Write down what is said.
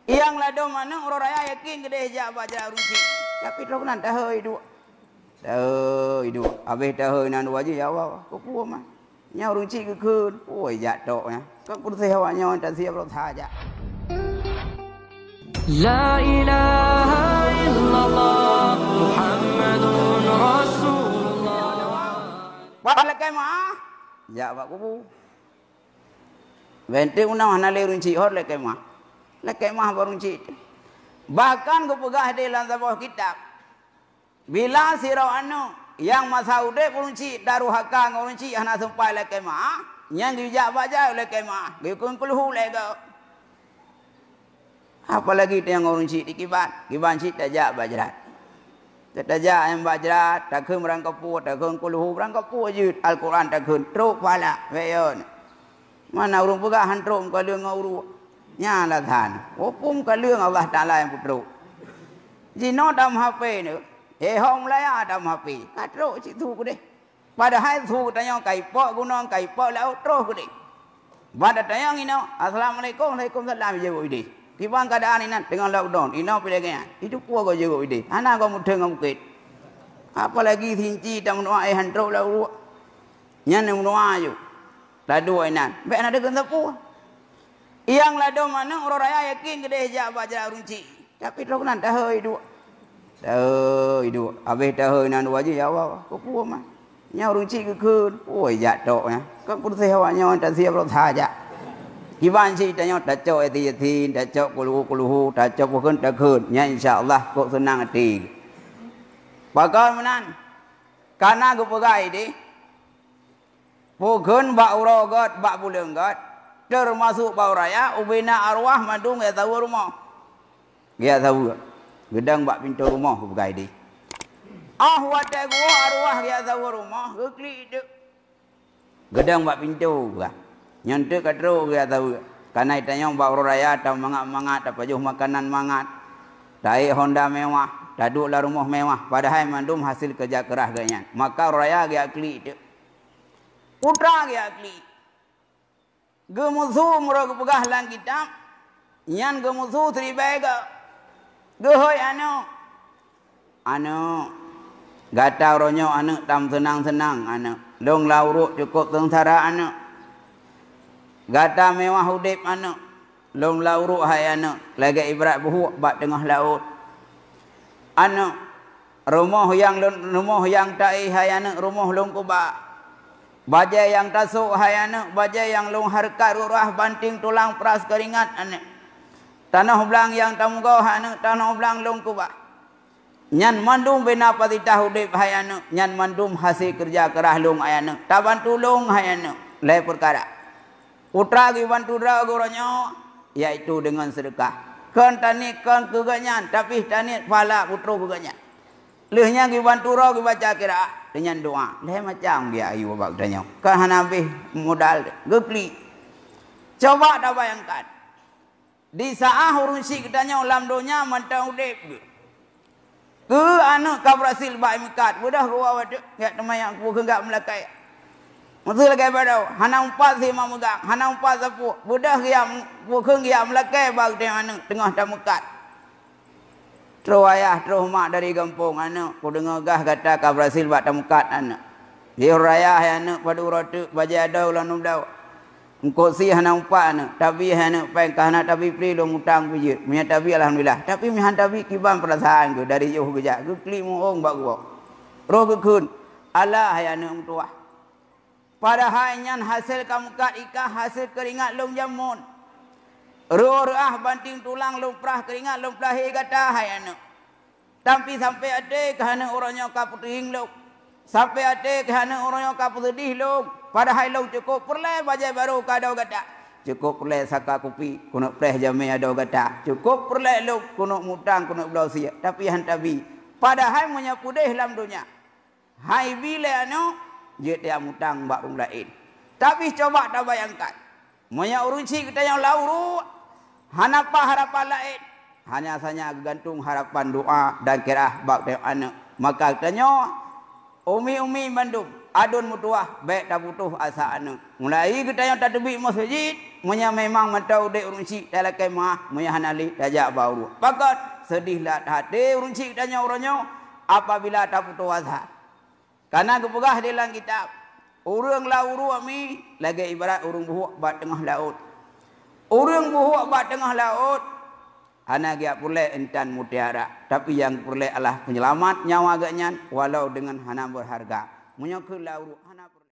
Yang lado mana orang raya yakin gede jak baca runci. Tapi terus nan dah hơi dua. Dah dua. Habis dah hơi nan dua je ya Allah. Kau puas mah. Nya runci ke kun. Oi jatuh nya. Kau pun sehawanya tak siap lo saja. La ilaha illallah Muhammadun Rasulullah. Pada kemah. Ya pak kubu. Bente unang hanale runci hor le kemah. Le kemah barunci. Bahkan ku pegah di dalam sebuah kitab. Bila sirau anu yang masa ude runci daru hakang runci hana sampai le kemah. Yang dijak baca le kemah. Gikun kulhu le go. Apalagi yang runci di kiban cik tajak bajrat. Tajak yang bajrat, tak keun merang kapu, tak keun kulhu merang kapu je Al-Quran tak keun truk pala weyon. Mana urung pegah hantruk ka leung nguru. Nya lah than. Opum ka leung Allah Taala yang putruk. Jino dam HP ni. Hong laya dam HP. Katruk cik tu ku deh. Padahal tu tanya kai pok gunung kai pok lau terus ku deh. Pada tanya ino, assalamualaikum, waalaikumsalam je ku deh. Kibang keadaan ini dengan lockdown, ino pilihnya. Itu puas kau juga ide. Anak kau mudah ngamukit. Apalagi hinci tak menua hantruk lau. Nyan menua ayu. Ladu inan. Baik nak dengan puas. Yang lado mana orang raya yakin gede jak baca runci. Tapi terus nan dah hơi dua. Habis dah hơi nan dua je ya Allah. Kau puas mah. Nya runci ke kun. Oi jatuh nya. Kau pun sehawanya tak siap lo saja. Kiban si tanya dacok yatin, dacok kuluhu, dacok bukan takun. Nya insya-Allah kok senang hati. Bakal menan. Karena aku pegai di. Bukan bak urogot, bak bulenggot. Termasuk bau raya ubina arwah mandung ya tahu rumah. Dia tahu. Gedang bak pintu rumah aku pegai di. Wate gua arwah dia tahu rumah, gekli de. Gedang bak pintu bukan. Nyantuk katro dia tahu. Karena itanya bawa raya atau mangat apa juh makanan mangat. Dai Honda mewah, daduklah rumah mewah. Padahal mandum hasil kerja keras ganya. Maka raya dia kli itu. Putra dia kli. Gemusuh murah pegah lang kitab. Nyan gemusuh tribega. Gehoy anu. Gata ronyo anu tam senang-senang anu. Dong lauruk cukup sengsara anu. Gata mewah hudip anu. Long lauruk hai anu. Lagi ibarat buhuk bak tengah laut. Anu. Rumah yang ta'i hai anu. Rumah long kubak. Bajai yang tasuk hai anu. Bajai yang long harkat rurah banting tulang peras keringat anu. Tanah belang yang tamugau anu. Tanah belang long kubak. Nyan mandum bina patitah hudip hai anu. Nyan mandum hasil kerja kerah long hai anu. Taban tulung hai anu. Lai perkara. Putra giban tudra goronyo yaitu dengan sedekah. Kan tani kan keganyan tapi tani pala putra keganyan. Lehnya giban tura gibaca kira dengan doa. Leh macam dia ayu babak tanya. Kan hanabih modal gepli. Coba dah bayangkan. Di saat urunsi kitanya ulam donya mantau udip. Ke anu ka berhasil baik mikat. Mudah gua wadu ya temayang ku enggak melakai. Maksud lagi pada hana umpat si mamugang, hana umpat sapu. Budak yang bukan yang melakai bag tengah tamukat. Terus ayah terus mak dari kampung anu, ku dengar gah kata ka berhasil bak tamukat anu. Dia raya anu pada uratu baja ada ulan umdau. Engko si hana umpat anu, tapi anu pen ka hana tapi pri lo mutang pije. Minya tapi alhamdulillah. Tapi mihan tapi kiban perasaan ku dari jauh gejak. Ku kli muong bak gua. Roh kekun. Allah anu tua. Padahal nyan hasil kamukat ikan hasil keringat long jamun. Ruh-ruh banting tulang long prah keringat long prahi kata hai anu. Tapi sampai ada kerana orangnya kaputing long. Sampai ada kerana orangnya kaputih long. Padahal long cukup perlai bajai baru kadau kata. Cukup perlai saka kopi kuno preh jami ada kata. Cukup perlai long kuno mutang kuno blausia. Tapi hantabi. Padahal menyapu deh dalam dunia. Hai bila anu. Dia mutang bak orang lain. Tapi coba dah bayangkan. Banyak urunci kita yang lauru. Hanapa harapan lain. Hanya saja gantung harapan doa dan kirah bak anak. Maka tanya. Umi mandum. Adun mutuah. Baik tak butuh asa anak. Mulai kita yang tak tebik masjid. Munya memang mata udik urung cik dalam kemah. Munya hanali dajak bauru. Pakat sedihlah hati urung cik tanya orangnya. Apabila tak putus asa. Karena kepegah di dalam kitab. Urang lauru ami. Lagi ibarat urung buhuk bat tengah laut. Urang buhuk bat tengah laut. Hana dia pulai entan mutiara. Tapi yang pulai adalah penyelamat nyawa agaknya. Walau dengan hana berharga. Munya ke lauru. Hana